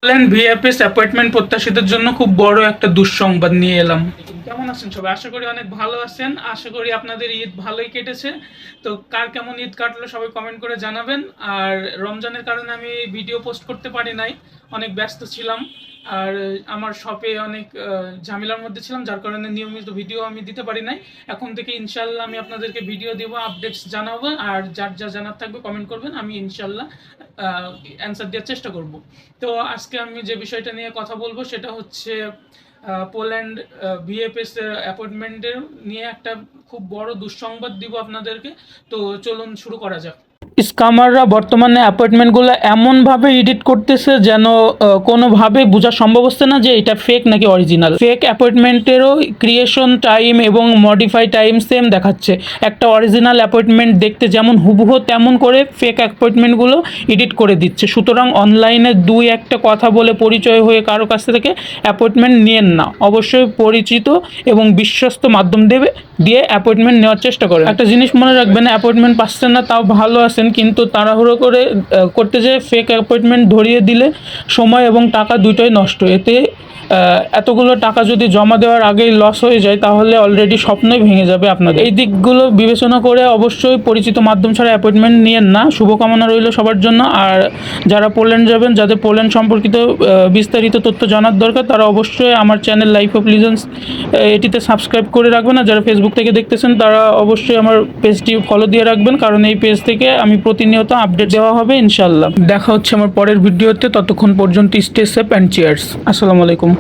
Poland VFS appointment প্রত্যাশীদের জন্য খুব বড় একটা দুঃসংবাদ নিয়ে এলাম। কেমন আছেন সবাই? আশা করি অনেক ভালো আছেন। আশা করি আপনাদের ঈদ ভালোই কেটেছে। তো কার কেমন ঈদ কাটলো সবাই কমেন্ট করে জানাবেন। আর রমজানের কারণে আমি ভিডিও পোস্ট করতে পারি নাই, অনেক ব্যস্ত ছিলাম। আর আমার শপে অনেক ঝামেলার মধ্যে ছিলাম, যার কারণে নিয়মিত ভিডিও আমি দিতে পারি নাই। এখন থেকে ইনশাল্লাহ আমি আপনাদেরকে ভিডিও দেবো, আপডেটস জানাবো। আর যার যা জানার থাকবে কমেন্ট করবেন, আমি ইনশাল্লাহ অ্যান্সার দেওয়ার চেষ্টা করব। তো আজকে আমি যে বিষয়টা নিয়ে কথা বলবো সেটা হচ্ছে পোল্যান্ড ভিএফএস অ্যাপয়েন্টমেন্টের নিয়ে একটা খুব বড় দুঃসংবাদ দিব আপনাদেরকে। তো চলুন শুরু করা যাক। স্কামাররা বর্তমানে অ্যাপয়েন্টমেন্টগুলো এমনভাবে এডিট করতেছে যেন কোনোভাবে বোঝা সম্ভব হচ্ছে না যে এটা ফেক নাকি অরিজিনাল। ফেক অ্যাপয়েন্টমেন্টেরও ক্রিয়েশন টাইম এবং মডিফাই টাইম সেম দেখাচ্ছে। একটা অরিজিনাল অ্যাপয়েন্টমেন্ট দেখতে যেমন হুবহু তেমন করে ফেক অ্যাপয়েন্টমেন্টগুলো এডিট করে দিচ্ছে। সুতরাং অনলাইনে দুই একটা কথা বলে পরিচয় হয়ে কারো কাছ থেকে অ্যাপয়েন্টমেন্ট নিয়েন না। অবশ্যই পরিচিত এবং বিশ্বস্ত মাধ্যম দিয়ে অ্যাপয়েন্টমেন্ট নেওয়ার চেষ্টা করেন। একটা জিনিস মনে রাখবেন, অ্যাপয়েন্টমেন্ট পাচ্ছেন না তাও ভালো আছেন, কিন্তু তাড়াহুড়ো করে করতে যেয়ে ফেক অ্যাপয়েন্টমেন্ট ধরিয়ে দিলে সময় এবং টাকা দুটোই নষ্ট। এতে এতগুলো টাকা যদি জমা দেওয়ার আগেই লস হয়ে যায় তাহলে অলরেডি স্বপ্নই ভেঙে যাবে আপনাদের। এই দিকগুলো বিবেচনা করে অবশ্যই পরিচিত মাধ্যম ছাড়া অ্যাপয়েন্টমেন্ট নিয়েন না। শুভকামনা রইল সবার জন্য। আর যারা পোল্যান্ড যাবেন, যাদের পোল্যান্ড সম্পর্কিত বিস্তারিত তথ্য জানার দরকার, তারা অবশ্যই আমার চ্যানেল লাইফ অফ লিজেন্ডস এটিতে সাবস্ক্রাইব করে রাখবেন। আর যারা ফেসবুক থেকে দেখতেছেন তারা অবশ্যই আমার পেজটি ফলো দিয়ে রাখবেন, কারণ এই পেজ থেকে আমি প্রতিনিয়ত আপডেট দেওয়া হবে ইনশাল্লাহ। দেখা হচ্ছে আমার পরের ভিডিওতে। ততক্ষণ পর্যন্ত স্টে সেফ অ্যান্ড চিয়ার্স। আসসালামু আলাইকুম।